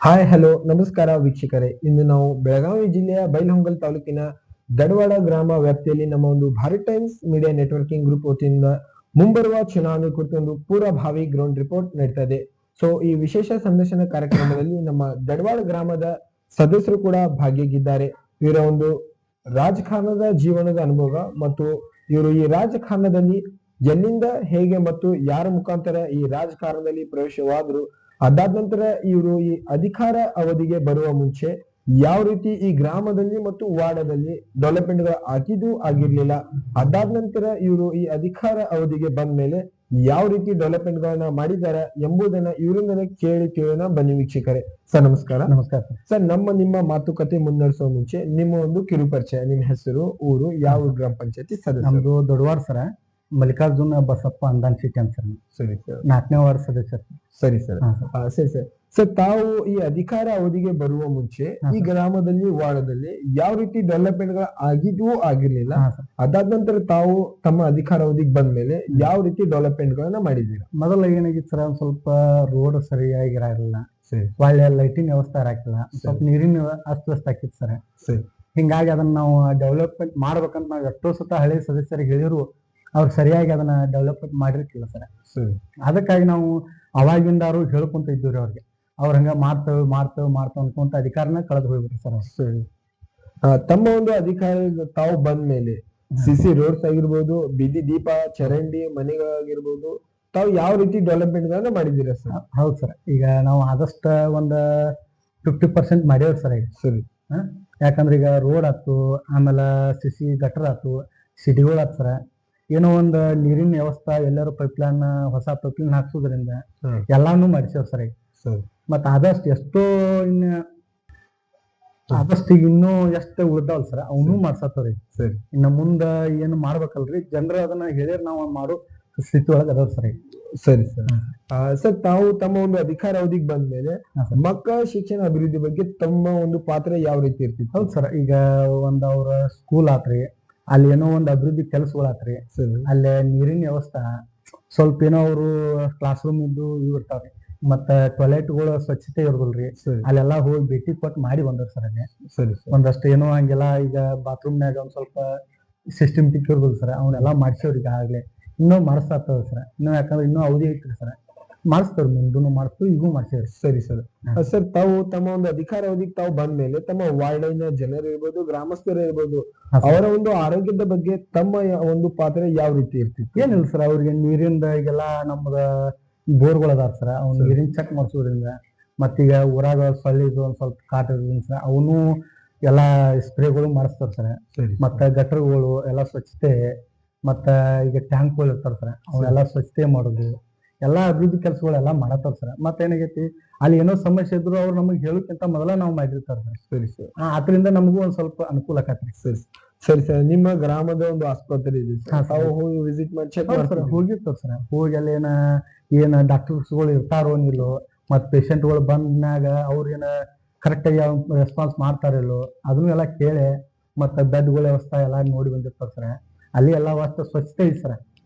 Hi hello ನಮಸ್ಕಾರ ವೀಕ್ಷಕರೇ. ಇಂದು ನಾವು ಬೆಳಗಾವಿ ಜಿಲ್ಲೆಯ ಬೈಲಹೊಂಗಲ ತಾಲೂಕಿನ ದಡವಾಡ ಗ್ರಾಮ ವ್ಯಾಪ್ತಿಯಲ್ಲಿ ನಮ್ಮ ಒಂದು Bharat times media networking group ವತಿಯಿಂದ ಮುಂಬರುವ ಚುನಾವಣೆ ಕುರಿತು ಒಂದು ಪೂರ್ವಭಾವಿ ಗ್ರೌಂಡ್ ರಿಪೋರ್ಟ್ ನೀಡ್ತಾ ಇದೆ. ಸೊ ಈ ವಿಶೇಷ ಸಂದರ್ಶನ ಕಾರ್ಯಕ್ರಮದಲ್ಲಿ ನಮ್ಮ ದಡವಾಡ ಗ್ರಾಮದ ಸದಸ್ಯರು ಕೂಡ ಭಾಗಿಯಾಗಿದ್ದಾರೆ. ಇವರ ಒಂದು ರಾಜಕಾರಣದ ಜೀವನದ ಅನುಭವ ಮತ್ತು ಇವರು ಈ ರಾಜಕಾರಣದಲ್ಲಿ ಎಲ್ಲಿಂದ ಹೇಗೆ ಮತ್ತು ಯಾರ ಮುಖಾಂತರ ಈ ರಾಜಕಾರಣದಲ್ಲಿ ಪ್ರವೇಶವಾದ್ರು, ಅದಾದ ನಂತರ ಇವರು ಈ ಅಧಿಕಾರ ಅವಧಿಗೆ ಬರುವ ಮುಂಚೆ ಯಾವ ರೀತಿ ಈ ಗ್ರಾಮದಲ್ಲಿ ಮತ್ತು ವಾರ್ಡದಲ್ಲಿ ಡೆವಲಪ್ಮೆಂಟ್ ಗಳು ಆಗಿರ್ಲಿಲ್ಲ, ಅದಾದ ನಂತರ ಇವರು ಈ ಅಧಿಕಾರ ಅವಧಿಗೆ ಬಂದ ಮೇಲೆ ಯಾವ ರೀತಿ ಡೆವಲಪ್ಮೆಂಟ್ ಗಳನ್ನ ಮಾಡಿದ್ದಾರೆ ಎಂಬುದನ್ನ ಇವರಿಂದನೇ ಕೇಳಿ ಕೇಳೋಣ. ಬನ್ನಿ ವೀಕ್ಷಕರೇ. ಸರ್ ನಮಸ್ಕಾರ. ನಮಸ್ಕಾರ ಸರ್, ನಿಮ್ಮ ಮಾತುಕತೆ ಮುನ್ನಡೆಸುವ ಮುಂಚೆ ನಿಮ್ಮ ಒಂದು ಕಿರು ಪರಿಚಯ, ನಿಮ್ಮ ಹೆಸರು, ಊರು, ಯಾವ ಗ್ರಾಮ ಪಂಚಾಯತಿ ಸದಸ್ಯ? ನಮ್ದು ದೊಡ್ಡವಾಡ ಸರ, ಮಲ್ಲಿಕಾರ್ಜುನ ಬಸಪ್ಪ ಅಂದಾನ್ ಶೆಟ್ಟಿ ಅಂತ ಸರ್. ಸರಿ ಸರ್. 4ನೇ ವಾರ್ಡ್ ಸದಸ್ಯ. ಸರಿ ಸರ್. ಸರಿ ಸರ್. ಸರ್, ತಾವು ಈ ಅಧಿಕಾರ ಅವಧಿಗೆ ಬರುವ ಮುಂಚೆ ಈ ಗ್ರಾಮದಲ್ಲಿ ವಾರ್ಡದಲ್ಲಿ ಯಾವ ರೀತಿ ಡೆವಲಪ್ಮೆಂಟ್ ಗಳು ಆಗಿದ್ವು ಆಗಿರ್ಲಿಲ್ಲ, ಅದಾದ ನಂತರ ತಾವು ತಮ್ಮ ಅಧಿಕಾರ ಅವಧಿಗೆ ಬಂದ ಮೇಲೆ ಯಾವ ರೀತಿ ಡೆವಲಪ್ಮೆಂಟ್ ಗಳನ್ನ ಮಾಡಿದ್ದೀರಾ? ಮೊದಲ ಏನಾಗಿತ್ತು ಸರ್, ಒಂದ್ ಸ್ವಲ್ಪ ರೋಡ್ ಸರಿಯಾಗಿ ಇರಲಿಲ್ಲ, ಒಳ್ಳೆ ಲೈಟಿಂಗ್ ವ್ಯವಸ್ಥೆ ಇರಾಕಿಲ್ಲ, ಸ್ವಲ್ಪ ನೀರಿನ ಅಸ್ತವ್ಯಸ್ತ ಆಗಿತ್ತು ಸರ್. ಹಿಂಗಾಗಿ ಅದನ್ನ ನಾವು ಡೆವಲಪ್ಮೆಂಟ್ ಮಾಡ್ಬೇಕಂತ ನಾವು ಎಷ್ಟೋ ಸತ ಹಳೆ ಸದಸ್ಯರಿಗೆ ಹೇಳಿರು, ಅವ್ರು ಸರಿಯಾಗಿ ಅದನ್ನ ಡೆವಲಪ್ಮೆಂಟ್ ಮಾಡಿರ್ತಿಲ್ಲ ಸರ್. ಅದಕ್ಕಾಗಿ ನಾವು ಅವಾಗಿಂದಾರು ಹೇಳ್ಕೊಂತ ಇದ್ದೀವ್ರಿ ಅವ್ರಿಗೆ, ಅವ್ರ ಹಂಗ ಮಾಡ್ತೇವೆ ಅನ್ಕೊಂತ ಅಧಿಕಾರನ ಕಳೆದು ಹೋಗ್ಬಿಟ್ರಿ ಸರ್. ಸರಿ. ತಮ್ಮ ಒಂದು ಅಧಿಕಾರ ತಾವು ಬಂದ ಮೇಲೆ ಸಿಸಿ ರೋಡ್ಸ್ ಆಗಿರ್ಬೋದು, ಬೀದಿ ದೀಪ, ಚರಂಡಿ ಮನೆಗಳಾಗಿರ್ಬೋದು, ತಾವು ಯಾವ ರೀತಿ ಡೆವಲಪ್ಮೆಂಟ್ ಗಳನ್ನ ಮಾಡಿದ್ದೀರಾ ಸರ್? ಹೌದು ಸರ್. ಈಗ ನಾವು ಆದಷ್ಟ ಒಂದ್ 50% ಮಾಡ್ಯಾವ್ರಿ ಸರ್ ಈಗ. ಸರಿ. ಯಾಕಂದ್ರೆ ಈಗ ರೋಡ್ ಆತು, ಆಮೇಲೆ ಸಿಸಿ ಗಟರ್ ಆತು, ಸಿಟಿಗಳು ಆತು ಸರ್. ಏನೋ ಒಂದ್ ನೀರಿನ ವ್ಯವಸ್ಥೆ, ಎಲ್ಲರೂ ಪೈಪ್ಲೈನ್, ಹೊಸ ಪೈಪ್ಲೈನ್ ಹಾಕ್ಸೋದ್ರಿಂದ ಎಲ್ಲಾನು ಮಾಡಿಸೇವ್ ಸರ್ ಈಗ. ಮತ್ತ ಆದಷ್ಟು ಎಷ್ಟೋ ಆದಷ್ಟು ಈಗ ಇನ್ನೂ ಎಷ್ಟು ಉಳ್ದಾವಲ್ ಸರ್, ಅವನು ಮಾಡ್ಸತ್ತವ್ರಿ. ಸರಿ. ಇನ್ನ ಮುಂದ ಏನು ಮಾಡ್ಬೇಕಲ್ರಿ, ಜನರು ಅದನ್ನ ಹೇಳಿರ್ ನಾವು ಮಾಡೋ ಸ್ಥಿತಿ ಒಳಗ ಅದಾವ ಸರ್. ಸರಿ ಸರ್. ಸರ್, ತಾವು ತಮ್ಮ ಒಂದು ಅಧಿಕಾರ ಅವಧಿಗೆ ಬಂದ್ಮೇಲೆ ಮಕ್ಕಳ ಶಿಕ್ಷಣ ಅಭಿವೃದ್ಧಿ ಬಗ್ಗೆ ತಮ್ಮ ಒಂದು ಪಾತ್ರ ಯಾವ ರೀತಿ ಇರ್ತಿತ್ತು? ಹೌದು ಸರ್. ಈಗ ಒಂದ್ ಅವ್ರ ಸ್ಕೂಲ್ ಆತ್ರಿ, ಅಲ್ಲಿ ಏನೋ ಒಂದ್ ಅಭಿವೃದ್ಧಿ ಕೆಲಸಗಳು ಆತ್ರಿ, ಅಲ್ಲೇ ನೀರಿನ ವ್ಯವಸ್ಥೆ ಸ್ವಲ್ಪ ಏನೋ ಅವರು ಕ್ಲಾಸ್ ರೂಮ್ ಇದ್ದು ಇವ್ ಇರ್ತಾವ್ರಿ, ಮತ್ತ ಟಾಯ್ಲೆಟ್ಗಳು ಸ್ವಚ್ಛತೆ ಇರೋದಿಲ್ರಿ, ಅಲ್ಲೆಲ್ಲಾ ಹೋಗಿ ಭೇಟಿ ಕೊಟ್ಟು ಮಾಡಿ ಬಂದವ್ರ ಸರ್. ಅಲ್ಲಿ ಸರಿ ಒಂದಷ್ಟು ಏನೋ ಹಂಗೆಲ್ಲ ಈಗ ಬಾತ್ರೂಮ್ನಾಗ ಒಂದ್ ಸ್ವಲ್ಪ ಸಿಸ್ಟಮ್ಟಿಕ್ ಇರೋದಿಲ್ಲ ಸರ್, ಅವನ್ನೆಲ್ಲಾ ಮಾಡಿಸೇವ್ರಿ. ಈಗ ಆಗ್ಲೇ ಇನ್ನೂ ಮಾಡಿಸ್ತಾವ ಸರ್. ಇನ್ನೂ ಯಾಕಂದ್ರೆ ಇನ್ನೂ ಅವಧಿ ಐತ್ರಿ ಸರ್, ಮಾಡಿಸ್ತೇವ್ರಿ, ಮುಂದೂ ಮಾಡಿಸ್ತೀವಿ, ಈಗೂ ಮಾಡ್ಸೇವ್ರಿ. ಸರಿ ಸರ್. ಸರ್, ತಾವು ತಮ್ಮ ಒಂದು ಅಧಿಕಾರ ಅವಧಿಗೆ ತಾವು ಬಂದ ಮೇಲೆ ತಮ್ಮ ವಾರ್ಡಿನ ಜನರು ಇರ್ಬೋದು, ಗ್ರಾಮಸ್ಥರು ಇರ್ಬೋದು, ಅವರ ಒಂದು ಆರೋಗ್ಯದ ಬಗ್ಗೆ ತಮ್ಮ ಒಂದು ಪಾತ್ರ ಯಾವ ರೀತಿ ಇರ್ತಿತ್ತು? ಏನಿಲ್ಲ ಸರ್, ಅವ್ರಿಗೆ ನೀರಿಂದ ಈಗೆಲ್ಲ ನಮ್ಮದ ಬೋರ್ಗಳು ಅದಾವ ಸರ್, ಅವ್ನ ನೀರಿನ ಚೆಕ್ ಮಾಡಿಸೋದ್ರಿಂದ, ಮತ್ತೀಗ ಊರಾಗ ಸೊಳ್ಳಿದು ಒಂದ್ ಸ್ವಲ್ಪ ಕಾಟ ಇರೋದ್ರಿಂದ ಸರ್ ಅವನು ಎಲ್ಲಾ ಸ್ಪ್ರೇಗಳು ಮಾಡಿಸ್ತಾರ ಸರ್. ಮತ್ತ ಗಟರ್ಗಳು ಎಲ್ಲಾ ಸ್ವಚ್ಛತೆ, ಮತ್ತ ಈಗ ಟ್ಯಾಂಕ್ಗಳು ಇರ್ತಾರ ಸರ್, ಅವನ್ನೆಲ್ಲಾ ಸ್ವಚ್ಛತೆ ಮಾಡೋದು, ಎಲ್ಲಾ ಅಭಿವೃದ್ಧಿ ಕೆಲಸಗಳೆಲ್ಲ ಮಾಡತ್ತಾರ ಸರ್. ಮತ್ತೇನಾಗೈತಿ, ಅಲ್ಲಿ ಏನೋ ಸಮಸ್ಯೆ ಇದ್ರು ಅವ್ರು ನಮಗ್ ಹೇಳೋಕ್ಕಿಂತ ಮೊದಲ ನಾವು ಮಾಡಿರ್ತಾರ ಸರ್. ಸರಿ ಸರ್. ಅದರಿಂದ ನಮಗೂ ಒಂದ್ ಸ್ವಲ್ಪ ಅನುಕೂಲ ಆಕತ್ರಿ. ಸರಿ ಸರಿ ಸರ್. ನಿಮ್ಮ ಗ್ರಾಮದ ಒಂದು ಆಸ್ಪತ್ರೆ ಇದೆ, ತಾವು ಹೋಗಿ ವಿಸಿಟ್ ಮಾಡಿ ಚೆಕ್ ಮಾಡ್ತಾರೆ? ಹೋಗಿರ್ತಾರ ಸರ್. ಹೋಗಿ ಅಲ್ಲಿ ಏನ ಡಾಕ್ಟರ್ಸ್ಗಳು ಇರ್ತಾರೋ ಇಲ್ಲೋ, ಮತ್ ಪೇಷಂಟ್ಗಳು ಬಂದ್ಮ್ಯಾಗ ಅವ್ರ ಏನ ಕರೆಕ್ಟ್ ಆಗಿ ರೆಸ್ಪಾನ್ಸ್ ಮಾಡ್ತಾರಿಲ್ಲೋ ಅದನ್ನು ಎಲ್ಲ ಕೇಳಿ, ಮತ್ತ ಬೆಡ್ಗಳ ವ್ಯವಸ್ಥೆ ಎಲ್ಲಾ ನೋಡಿ ಬಂದಿರ್ತಾರ ಸರ್. ಅಲ್ಲಿ ಎಲ್ಲಾ ವ್ಯವಸ್ಥೆ ಸ್ವಚ್ಛತೆ ಐತಿ ಸರ್.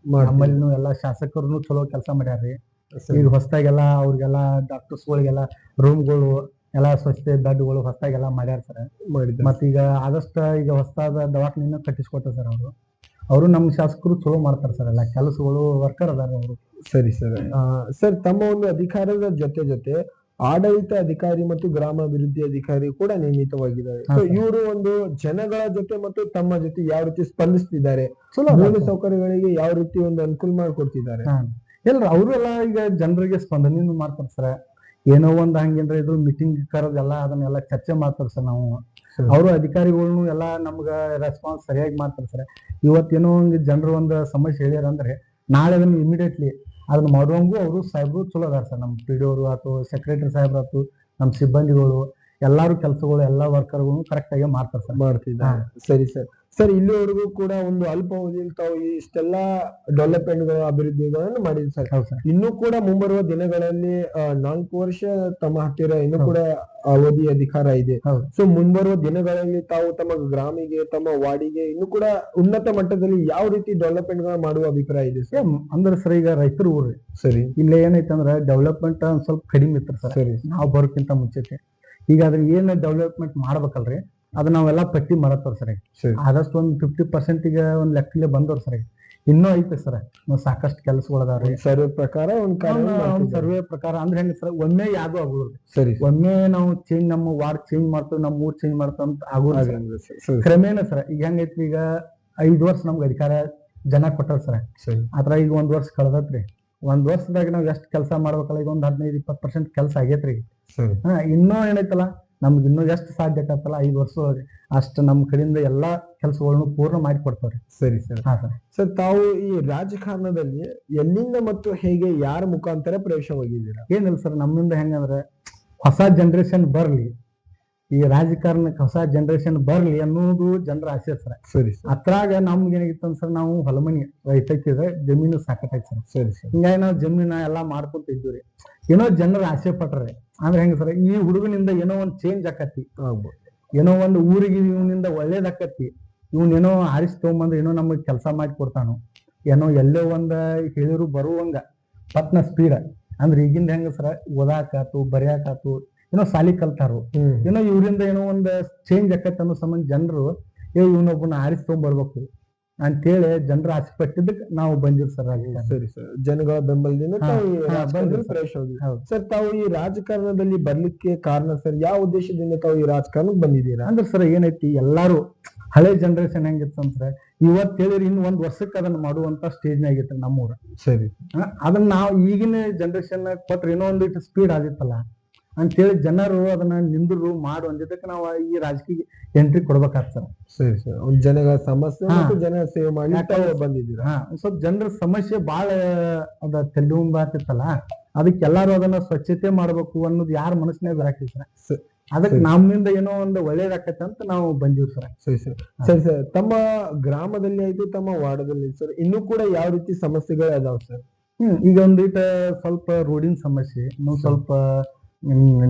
ನಮ್ಮಲ್ಲಿನೂ ಎಲ್ಲಾ ಶಾಸಕರು ಚಲೋ ಕೆಲಸ ಮಾಡ್ಯಾರ್ರಿ. ಈಗ ಹೊಸದಾಗೆಲ್ಲ ಅವ್ರಿಗೆಲ್ಲಾ ಡಾಕ್ಟರ್ಸ್ಗಳಿಗೆಲ್ಲ ರೂಮ್ಗಳು ಎಲ್ಲಾ ಸ್ವಚ್ಛತೆ, ಬೆಡ್ಗಳು ಹೊಸದಾಗೆಲ್ಲ ಮಾಡ್ಯಾರ ಸರ್. ಮತ್ತೀಗ ಆದಷ್ಟ ಈಗ ಹೊಸದಾದ ದವಾಖಾನೆಯನ್ನು ಕಟ್ಟಿಸ್ಕೊಟ್ಟ ಸರ್ ಅವರು ನಮ್ಮ ಶಾಸಕರು ಚಲೋ ಮಾಡ್ತಾರ ಸರ್, ಎಲ್ಲ ಕೆಲಸಗಳು ವರ್ಕರ್ ಅದಾರ ಅವರು. ಸರಿ ಸರ್. ಸರ್, ತಮ್ಮ ಒಂದು ಅಧಿಕಾರದ ಜೊತೆ ಆಡಳಿತ ಅಧಿಕಾರಿ ಮತ್ತು ಗ್ರಾಮಾಭಿವೃದ್ಧಿ ಅಧಿಕಾರಿ ಕೂಡ ನೇಮಿತವಾಗಿದ್ದಾರೆ. ಇವರು ಒಂದು ಜನಗಳ ಜೊತೆ ಮತ್ತು ತಮ್ಮ ಜೊತೆ ಯಾವ ರೀತಿ ಸ್ಪಂದಿಸ್ತಿದ್ದಾರೆ, ಮೂಲ ಸೌಕರ್ಯಗಳಿಗೆ ಯಾವ ರೀತಿ ಒಂದು ಅನುಕೂಲ ಮಾಡಿಕೊಡ್ತಿದ್ದಾರೆ? ಎಲ್ರ ಅವರು ಎಲ್ಲಾ ಈಗ ಜನರಿಗೆ ಸ್ಪಂದನೆ ಮಾಡ್ತಾರ ಸರ್. ಏನೋ ಒಂದ್ ಹಂಗೇನ್ರ ಇದ್ರು ಮೀಟಿಂಗ್ ಕರೋದೆಲ್ಲ ಅದನ್ನೆಲ್ಲ ಚರ್ಚೆ ಮಾಡ್ತಾರ ಸರ್. ನಾವು ಅವರು ಅಧಿಕಾರಿಗಳ್ನು ಎಲ್ಲಾ ನಮ್ಗ ರೆಸ್ಪಾನ್ಸ್ ಸರಿಯಾಗಿ ಮಾಡ್ತಾರ ಸರ್. ಇವತ್ತೇನೋ ಒಂದು ಜನರು ಒಂದು ಸಮಸ್ಯೆ ಹೇಳ್ಯಾರ ಅಂದ್ರೆ ನಾಳೆ ಅದನ್ನ ಇಮಿಡಿಯೇಟ್ಲಿ ಅದನ್ನ ಮಾಡುವಂಗೂ ಅವರು ಸಾಹೇಬ್ರು ಚಲೋ ಅದಾರ ಸರ್. ನಮ್ ಪಿ ಡಿ ಅವರು ಆತು, ಸೆಕ್ರೆಟರಿ ಸಾಹೇಬ್ರು ಆತು, ನಮ್ ಸಿಬ್ಬಂದಿಗಳು ಎಲ್ಲಾರು ಕೆಲಸಗಳು ಎಲ್ಲಾ ವರ್ಕರ್ಗಳು ಕರೆಕ್ಟ್ ಆಗಿ ಮಾಡ್ತಾರ ಸರ್. ಮಾಡ್ತಿದ್ದಾರೆ. ಸರಿ ಸರ್. ಸರ್ ಇಲ್ಲಿವರೆಗೂ ಕೂಡ ಒಂದು ಅಲ್ಪಾವಧಿಯಲ್ಲಿ ತಾವು ಇಷ್ಟೆಲ್ಲಾ ಡೆವಲಪ್ಮೆಂಟ್ ಗಳು ಅಭಿವೃದ್ಧಿಗಳನ್ನು ಮಾಡಿದ್ರು ಸರ್. ಹೌದು ಸರ್. ಇನ್ನೂ ಕೂಡ ಮುಂಬರುವ ದಿನಗಳಲ್ಲಿ 4 ವರ್ಷ ತಮ್ಮ ಹತ್ತಿರ ಇನ್ನೂ ಕೂಡ ಅವಧಿ ಅಧಿಕಾರ ಇದೆ. ಹೌದು. ಸೊ ಮುಂಬರುವ ದಿನಗಳಲ್ಲಿ ತಾವು ತಮ್ಮ ಗ್ರಾಮಿಗೆ ತಮ್ಮ ವಾರ್ಡಿಗೆ ಇನ್ನೂ ಕೂಡ ಉನ್ನತ ಮಟ್ಟದಲ್ಲಿ ಯಾವ ರೀತಿ ಡೆವಲಪ್ಮೆಂಟ್ ಗಳು ಮಾಡುವ ಅಭಿಪ್ರಾಯ ಇದೆ ಸರ್? ಅಂದ್ರೆ ಸರ್ ಈಗ ರೈತರು ಊರು ಸರಿ, ಇಲ್ಲೇ ಏನೈತೆ ಅಂದ್ರೆ ಡೆವಲಪ್ಮೆಂಟ್ ಒಂದ್ ಸ್ವಲ್ಪ ಕಡಿಮೆ ಇತ್ತು ಸರ್. ಸರಿ, ನಾವು ಬರೋಕ್ಕಿಂತ ಮುಂಚೆಗೆ ಈಗ ಅದ್ರ ಏನ್ ಡೆವಲಪ್ಮೆಂಟ್ ಮಾಡ್ಬೇಕಲ್ರಿ ಅದ್ ನಾವೆಲ್ಲಾ ಪಟ್ಟಿ ಮಾಡತ್ತವ್ರ ಸರ್. ಸರಿ, ಆದಷ್ಟು ಒಂದ್ 50% ಒಂದ್ ಲೆಕ್ಕಲೆ ಬಂದವ್ರ ಸರ್. ಇನ್ನೂ ಐತೆ ಸರ್, ಸಾಕಷ್ಟು ಕೆಲಸಗಳು ಅದಾವ್ರಿ. ಸರ್ವೆ ಪ್ರಕಾರ ಒಂದ್ ಕಾರ್ಯ ಸರ್ವೆ ಪ್ರಕಾರ ಅಂದ್ರೆ ಹೆಂಗ ಸರ್, ಒಮ್ಮೆ ಯಾವ್ದು ಆಗೋದು. ಸರಿ, ಒಮ್ಮೆ ನಾವು ಚೇಂಜ್ ನಮ್ಮ ವಾರ್ಡ್ ಚೇಂಜ್ ಮಾಡ್ತೇವೆ, ನಮ್ಮ ಊರ್ ಚೇಂಜ್ ಮಾಡ್ತೇವೆ ಅಂತ ಆಗೋದು. ಸರಿ, ಕ್ರಮೇಣ ಸರ್ ಈಗ ಹೆಂಗೈತ್ರಿ, ಈಗ 5 ವರ್ಷ ನಮ್ಗೆ ಅಧಿಕಾರ ಜನ ಕೊಟ್ಟಾರ ಸರ್. ಸರಿ, ಅದ್ರ ಈಗ 1 ವರ್ಷ ಕಳೆದತ್ರಿ. 1 ವರ್ಷದಾಗ ನಾವ್ ಎಷ್ಟ್ ಕೆಲಸ ಮಾಡ್ಬೇಕಲ್ಲ, ಈಗ ಒಂದ್ 15-20% ಕೆಲಸ ಆಗೇತ್ರಿ. ಸರಿ, ಇನ್ನೂ ಏನೈತಲ್ಲ ನಮ್ಗೆ ಇನ್ನೂ ಎಷ್ಟು ಸಾಧ್ಯ ಆಗತ್ತಲ್ಲ 5 ವರ್ಷ ಒಳಗೆ ಅಷ್ಟು ನಮ್ ಕಡೆಯಿಂದ ಎಲ್ಲಾ ಕೆಲಸಗಳನ್ನು ಪೂರ್ಣ ಮಾಡಿ ಕೊಡ್ತಾವ್ರಿ. ಸರಿ ಸರ್. ಹಾ ಸರ್. ಸರ್ ತಾವು ಈ ರಾಜಕಾರಣದಲ್ಲಿ ಎಲ್ಲಿಂದ ಮತ್ತು ಹೇಗೆ ಯಾರ ಮುಖಾಂತರ ಪ್ರವೇಶವಾಗಿದ್ದೀರಾ? ಏನಿಲ್ಲ ಸರ್, ನಮ್ಮಿಂದ ಹೆಂಗಂದ್ರೆ ಹೊಸ ಜನರೇಷನ್ ಬರ್ಲಿ, ಈ ರಾಜಕಾರಣಕ್ಕೆ ಹೊಸ ಜನರೇಷನ್ ಬರ್ಲಿ ಅನ್ನೋದು ಜನರ ಆಸೆ ಸರ್. ಸರಿ ಸರ್. ಅದ್ರಾಗ ನಮ್ಗೆ ಏನಾಗಿತ್ತು ಸರ್, ನಾವು ಹೊಲಮನಿ ರೈತಕ್ಕಿದ್ರೆ ಜಮೀನು ಸಾಕತ್ತೈತಿ ಸರ್. ಸರಿ ಸರ್. ಹಿಂಗಾಗಿ ನಾವು ಜಮೀನ ಎಲ್ಲಾ ಮಾಡ್ಕೊಂತ ಇದ್ವಿ. ಏನೋ ಜನರ ಆಸೆ ಪಟ್ರೆ ಅಂದ್ರೆ ಹೆಂಗ ಸರ್, ಈ ಹುಡುಗನಿಂದ ಏನೋ ಒಂದ್ ಚೇಂಜ್ ಆಕತಿ, ಏನೋ ಒಂದು ಊರಿಗೆ ಇವನಿಂದ ಒಳ್ಳೇದಾಕತಿ, ಏನೋ ಆರಿಸಿ ತಗೊಂಬಂದ್ರೆ ಏನೋ ನಮಗ್ ಕೆಲಸ ಮಾಡಿ ಕೊಡ್ತಾನು, ಏನೋ ಎಲ್ಲೋ ಒಂದ ಹೇಳಿರು ಬರುವಂಗ ಪಟ್ನ ಸ್ಪೀಡ್. ಅಂದ್ರೆ ಈಗಿಂದ ಹೆಂಗ ಸರ್, ಓದಾಕಾತು ಬರೆಯಾಕಾತು ಏನೋ ಸಾಲಿ ಕಲ್ತಾರು, ಏನೋ ಇವ್ರಿಂದ ಏನೋ ಒಂದ್ ಚೇಂಜ್ ಆಕತಿ ಅನ್ನೋ ಸಂಬಂಧ ಜನರು ಇವನೊಬ್ಬನ ಆರಿಸಿ ತಗೊಂಡ್ಬರ್ಬೇಕು ಅಂತೇಳಿ ಜನರ ಆಸೆ ಪಟ್ಟಿದ್ದಕ್ಕೆ ನಾವು ಬಂದಿವ್ ಸರ್. ಸರಿ ಸರ್. ಜನಗಳ ಬೆಂಬಲದಿಂದ ಸರ್ ತಾವು ಈ ರಾಜಕಾರಣದಲ್ಲಿ ಬರ್ಲಿಕ್ಕೆ ಕಾರಣ ಸರ್, ಯಾವ ಉದ್ದೇಶದಿಂದ ತಾವು ಈ ರಾಜಕಾರಣಕ್ಕೆ ಬಂದಿದ್ದೀರಾ? ಅಂದ್ರೆ ಸರ್ ಏನೈತಿ, ಎಲ್ಲಾರು ಹಳೆ ಜನರೇಷನ್ ಹೆಂಗಿತ್ತು ಅಂದ್ರೆ ಇವತ್ತು ಹೇಳಿರಿ ಇನ್ನು 1 ವರ್ಷಕ್ಕೆ ಅದನ್ನ ಮಾಡುವಂತ ಸ್ಟೇಜ್ ಆಗಿತ್ತು ನಮ್ಮೂರ. ಸರಿ, ಅದನ್ನ ನಾವು ಈಗಿನ ಜನರೇಷನ್ ಕೊಟ್ರೆ ಏನೋ ಒಂದಿಟ್ಟು ಸ್ಪೀಡ್ ಆಗಿತ್ತಲ್ಲ ಅಂತೇಳಿ ಜನರು ಅದನ್ನ ನಿಂದ್ರು ಮಾಡು ಅಂದಿದ್ದಕ್ಕೆ ನಾವು ಈ ರಾಜಕೀಯ ಎಂಟ್ರಿ ಕೊಡ್ಬೇಕಾಗ್ತ ಸರ್. ಸರಿ ಸರ್. ಜನಗಳ ಸಮಸ್ಯೆ ಮತ್ತು ಜನರ ಸೇವೆ ಮಾಡಿ ಬಂದಿದ್ದೀರಾ? ಸ್ವಲ್ಪ ಜನರ ಸಮಸ್ಯೆ ಬಾಳ ಅದ ತೆಲ್ಲುಂಬಾತಿತ್ತಲ್ಲ, ಅದಕ್ಕೆ ಎಲ್ಲಾರು ಅದನ್ನ ಸ್ವಚ್ಛತೆ ಮಾಡ್ಬೇಕು ಅನ್ನೋದು ಯಾರ ಮನಸ್ಸಿನಾಗ ಬರಾಕಿ ಸರ್. ಅದಕ್ಕೆ ನಮ್ಮಿಂದ ಏನೋ ಒಂದು ಒಳ್ಳೇದಾಕತ್ತೆ ಅಂತ ನಾವು ಬಂದಿವಿ ಸರ್. ಸರಿ ಸರ್. ಸರಿ ಸರ್. ತಮ್ಮ ಗ್ರಾಮದಲ್ಲಿ ಆಯ್ತು, ತಮ್ಮ ವಾರ್ಡದಲ್ಲಿ ಸರ್ ಇನ್ನೂ ಕೂಡ ಯಾವ ರೀತಿ ಸಮಸ್ಯೆಗಳು ಅದಾವ ಸರ್? ಈಗ ಒಂದಿಟ ಸ್ವಲ್ಪ ರೋಡಿನ ಸಮಸ್ಯೆ, ಇನ್ನೊಂದ್ ಸ್ವಲ್ಪ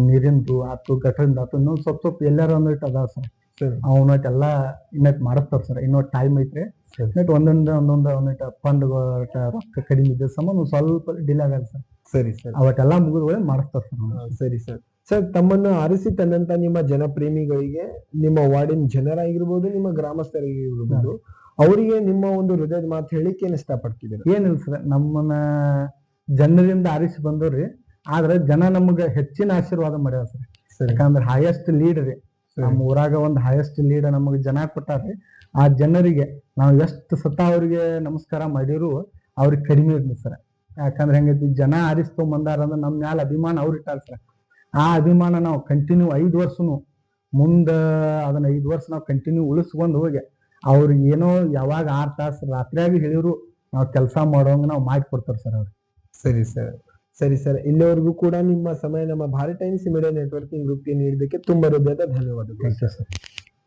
ನೀರಿಂದು ಆತು, ಗಟರಿಂದ ಆತು, ಇನ್ನೊಂದ್ ಸ್ವಲ್ಪ ಎಲ್ಲಾರು ಒಂದಿಟ್ಟು ಅದಾವ ಸರ್. ಅವನಟ್ ಎಲ್ಲಾ ಇನ್ನಟ್ ಮಾಡಿಸ್ತಾರ ಸರ್. ಇನ್ನೂ ಟೈಮ್ ಐತ್ರಿ. ಒಂದಿಟ್ಟು ಫಂಡ್ ರೊಕ್ಕ ಕಡಿಮೆ ಇದ್ದ ಸಂಬಂಧ ಸ್ವಲ್ಪ ಡಿಲೇ ಆಗಲ್ಲ ಸರ್. ಸರಿ ಸರ್. ಅವತ್ತೆಲ್ಲಾ ಮುಗಿದ ಮಾಡಿಸ್ತಾರ ಸರ್. ಸರಿ ಸರ್. ಸರ್ ತಮ್ಮನ್ನು ಅರಸಿ ತಂದಂತ ನಿಮ್ಮ ಜನಪ್ರೇಮಿಗಳಿಗೆ, ನಿಮ್ಮ ವಾರ್ಡಿನ ಜನರಾಗಿರ್ಬೋದು, ನಿಮ್ಮ ಗ್ರಾಮಸ್ಥರಾಗಿರ್ಬೋದು, ಅವರಿಗೆ ನಿಮ್ಮ ಒಂದು ಹೃದಯದ ಮಾತು ಹೇಳಿಕೆ ಏನ್ ಇಷ್ಟಪಡ್ತಿದ್ದೀರಾ? ಏನಿಲ್ಲ ಸರ್, ನಮ್ಮನ್ನ ಜನರಿಂದ ಆರಿಸಿ ಬಂದವ್ರಿ, ಆದ್ರೆ ಜನ ನಮಗ ಹೆಚ್ಚಿನ ಆಶೀರ್ವಾದ ಮಾಡ್ಯಾರ ಸರ್. ಯಾಕಂದ್ರೆ ಹೈಯೆಸ್ಟ್ ಲೀಡ್ ರೀ ನಮ್ಮ ಊರಾಗ, ಒಂದು ಹೈಯೆಸ್ಟ್ ಲೀಡ್ ನಮಗ್ ಜನ ಕೊಟ್ಟಾರ್ರಿ. ಆ ಜನರಿಗೆ ನಾವು ಎಷ್ಟು ಸತ ಅವ್ರಿಗೆ ನಮಸ್ಕಾರ ಮಾಡಿರು ಅವ್ರಿಗೆ ಕಡಿಮೆ ಇರ್ಲಿ ಸರ್. ಯಾಕಂದ್ರೆ ಹೆಂಗೈತಿ, ಜನ ಆರಿಸ್ಕೊಂಡ್ ಬಂದಾರ ಅಂದ್ರೆ ನಮ್ ಮ್ಯಾಲ ಅಭಿಮಾನ ಅವ್ರು ಇಟ್ಟಾರ ಸರ್. ಆ ಅಭಿಮಾನ ನಾವು ಕಂಟಿನ್ಯೂ 5 ವರ್ಷನು ಮುಂದ ಅದನ್ನ 5 ವರ್ಷ ನಾವು ಕಂಟಿನ್ಯೂ ಉಳಿಸ್ಕೊಂಡು ಹೋಗಿ ಅವ್ರಿಗೆ ಏನೋ ಯಾವಾಗ 6 ತಾಸು ರಾತ್ರಿಯಾಗ ಹೇಳಿದ್ರು ನಾವು ಕೆಲಸ ಮಾಡೋಂಗ ನಾವು ಮಾಡಿಕೊಡ್ತಾರ ಸರ್ ಅವ್ರು. ಸರಿ ಸರ್. ಸರಿ ಸರ್. ಇಲ್ಲಿವರೆಗೂ ಕೂಡ ನಿಮ್ಮ ಸಮಯ ನಮ್ಮ ಭಾರತ್ ಟೈಮ್ಸ್ ಮೀಡಿಯಾ ನೆಟ್ವರ್ಕಿಂಗ್ ಗ್ರೂಪ್ಗೆ ನೀಡಿದ್ದಕ್ಕೆ ತುಂಬಾ ಹೃದಯದ ಧನ್ಯವಾದಗಳು. ಸರ್.